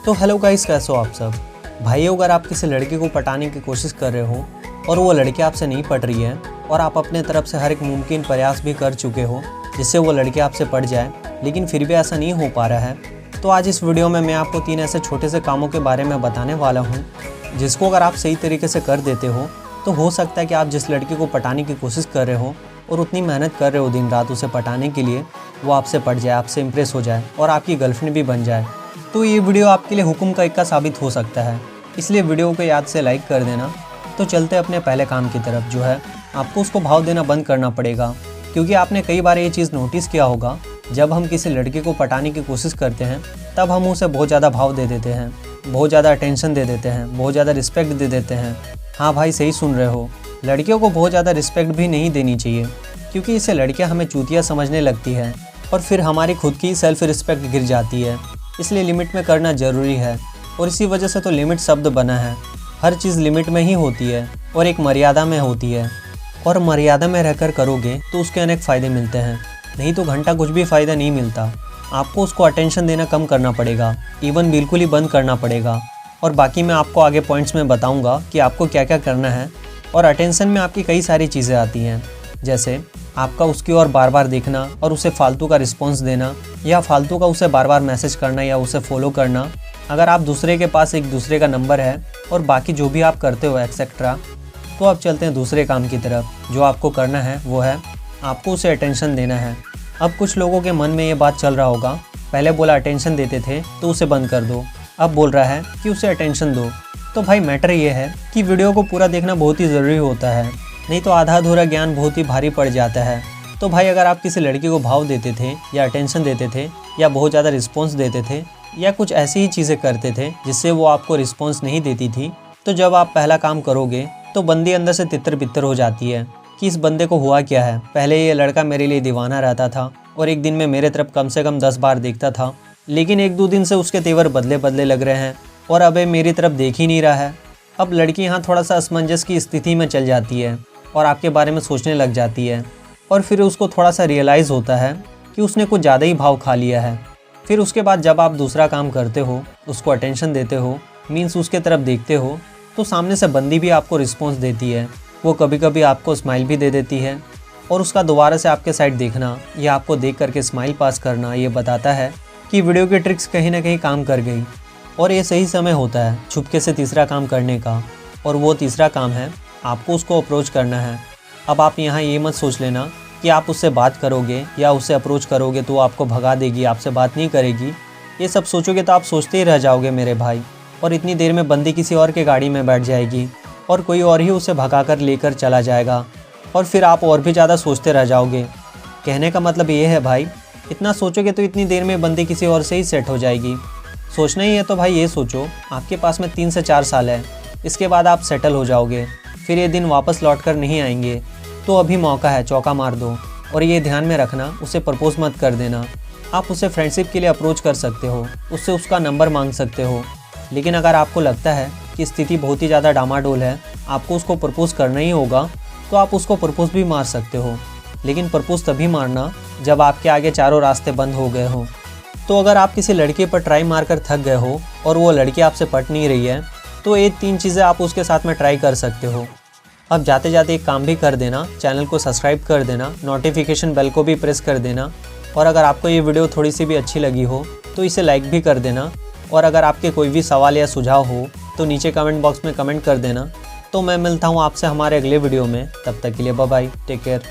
तो hello guys, कैसे हो आप सब भाई। अगर आप किसी लड़के को पटाने की कोशिश कर रहे हो और वो लड़की आपसे नहीं पट रही है और आप अपने तरफ से हर एक मुमकिन प्रयास भी कर चुके हो जिससे वो लड़की आपसे पट जाए, लेकिन फिर भी ऐसा नहीं हो पा रहा है, तो आज इस वीडियो में मैं आपको 3 ऐसे छोटे से कामों के बारे में बताने वाला हूँ जिसको अगर आप सही तरीके से कर देते हो तो हो सकता है कि आप जिस लड़की को पटाने की कोशिश कर रहे हो और उतनी मेहनत कर रहे हो दिन रात उसे पटाने के लिए, वो आपसे पट जाए, आपसे इम्प्रेस हो जाए और आपकी गर्लफ्रेंड भी बन जाए। तो ये वीडियो आपके लिए हुक्म का इक्का साबित हो सकता है, इसलिए वीडियो को याद से लाइक कर देना। तो चलते अपने पहले काम की तरफ, जो है आपको उसको भाव देना बंद करना पड़ेगा। क्योंकि आपने कई बार ये चीज़ नोटिस किया होगा, जब हम किसी लड़के को पटाने की कोशिश करते हैं तब हम उसे बहुत ज़्यादा भाव दे देते हैं, बहुत ज़्यादा अटेंशन दे देते हैं, बहुत ज़्यादा रिस्पेक्ट दे देते हैं। हाँ भाई, सही सुन रहे हो, लड़कियों को बहुत ज़्यादा रिस्पेक्ट भी नहीं देनी चाहिए, क्योंकि इससे लड़कियाँ हमें चूतिया समझने लगती है और फिर हमारी खुद की सेल्फ रिस्पेक्ट गिर जाती है। इसलिए लिमिट में करना ज़रूरी है और इसी वजह से तो लिमिट शब्द बना है। हर चीज़ लिमिट में ही होती है और एक मर्यादा में होती है, और मर्यादा में रहकर करोगे तो उसके अनेक फ़ायदे मिलते हैं, नहीं तो घंटा कुछ भी फ़ायदा नहीं मिलता। आपको उसको अटेंशन देना कम करना पड़ेगा, इवन बिल्कुल ही बंद करना पड़ेगा। और बाकी मैं आपको आगे पॉइंट्स में बताऊंगा कि आपको क्या क्या करना है। और अटेंशन में आपकी कई सारी चीज़ें आती हैं, जैसे आपका उसकी ओर बार बार देखना और उसे फालतू का रिस्पॉन्स देना, या फालतू का उसे बार बार मैसेज करना या उसे फॉलो करना। अगर आप दूसरे के पास एक दूसरे का नंबर है और बाकी जो भी आप करते हो एक्सेट्रा, तो अब चलते हैं दूसरे काम की तरफ। जो आपको करना है वो है आपको उसे अटेंशन देना है। अब कुछ लोगों के मन में ये बात चल रहा होगा, पहले बोला अटेंशन देते थे तो उसे बंद कर दो, अब बोल रहा है कि उसे अटेंशन दो। तो भाई मैटर ये है कि वीडियो को पूरा देखना बहुत ही ज़रूरी होता है, नहीं तो आधा अधूरा ज्ञान बहुत ही भारी पड़ जाता है। तो भाई अगर आप किसी लड़की को भाव देते थे या अटेंशन देते थे या बहुत ज़्यादा रिस्पॉन्स देते थे या कुछ ऐसी ही चीज़ें करते थे जिससे वो आपको रिस्पॉन्स नहीं देती थी, तो जब आप पहला काम करोगे तो बंदी अंदर से तितर बितर हो जाती है कि इस बंदे को हुआ क्या है। पहले ये लड़का मेरे लिए दीवाना रहता था और एक दिन में मेरे तरफ कम से कम 10 बार देखता था, लेकिन 1-2 दिन से उसके तेवर बदले बदले लग रहे हैं और अब ये मेरी तरफ देख ही नहीं रहा है। अब लड़की यहाँ थोड़ा सा असमंजस की स्थिति में चल जाती है और आपके बारे में सोचने लग जाती है, और फिर उसको थोड़ा सा रियलाइज़ होता है कि उसने कुछ ज़्यादा ही भाव खा लिया है। फिर उसके बाद जब आप दूसरा काम करते हो, उसको अटेंशन देते हो, मीन्स उसके तरफ देखते हो, तो सामने से बंदी भी आपको रिस्पॉन्स देती है। वो कभी कभी आपको स्माइल भी दे देती है, और उसका दोबारा से आपके साइड देखना या आपको देख करके स्माइल पास करना ये बताता है कि वीडियो की ट्रिक्स कहीं ना कहीं काम कर गई। और ये सही समय होता है छुपके से तीसरा काम करने का, और वो तीसरा काम है आपको उसको अप्रोच करना है। अब आप यहाँ ये मत सोच लेना कि आप उससे बात करोगे या उससे अप्रोच करोगे तो वो आपको भगा देगी, आपसे बात नहीं करेगी। ये सब सोचोगे तो आप सोचते ही रह जाओगे मेरे भाई, और इतनी देर में बंदी किसी और के गाड़ी में बैठ जाएगी और कोई और ही उसे भगा कर लेकर चला जाएगा, और फिर आप और भी ज़्यादा सोचते रह जाओगे। कहने का मतलब ये है भाई, इतना सोचोगे तो इतनी देर में बंदी किसी और से ही सेट हो जाएगी। सोचना ही है तो भाई ये सोचो, आपके पास में 3 से 4 साल है, इसके बाद आप सेटल हो जाओगे, फिर ये दिन वापस लौट कर नहीं आएंगे। तो अभी मौका है, चौका मार दो। और ये ध्यान में रखना, उसे प्रपोज मत कर देना। आप उसे फ्रेंडशिप के लिए अप्रोच कर सकते हो, उससे उसका नंबर मांग सकते हो, लेकिन अगर आपको लगता है कि स्थिति बहुत ही ज़्यादा डामाडोल है, आपको उसको प्रपोज करना ही होगा, तो आप उसको प्रपोज भी मार सकते हो, लेकिन प्रपोज तभी मारना जब आपके आगे चारों रास्ते बंद हो गए हो। तो अगर आप किसी लड़के पर ट्राई मारकर थक गए हो और वो लड़की आपसे पट नहीं रही है, तो ये 3 चीज़ें आप उसके साथ में ट्राई कर सकते हो। अब जाते जाते एक काम भी कर देना, चैनल को सब्सक्राइब कर देना, नोटिफिकेशन बेल को भी प्रेस कर देना, और अगर आपको ये वीडियो थोड़ी सी भी अच्छी लगी हो तो इसे लाइक भी कर देना। और अगर आपके कोई भी सवाल या सुझाव हो तो नीचे कमेंट बॉक्स में कमेंट कर देना। तो मैं मिलता हूँ आपसे हमारे अगले वीडियो में, तब तक के लिए बाय बाय, टेक केयर।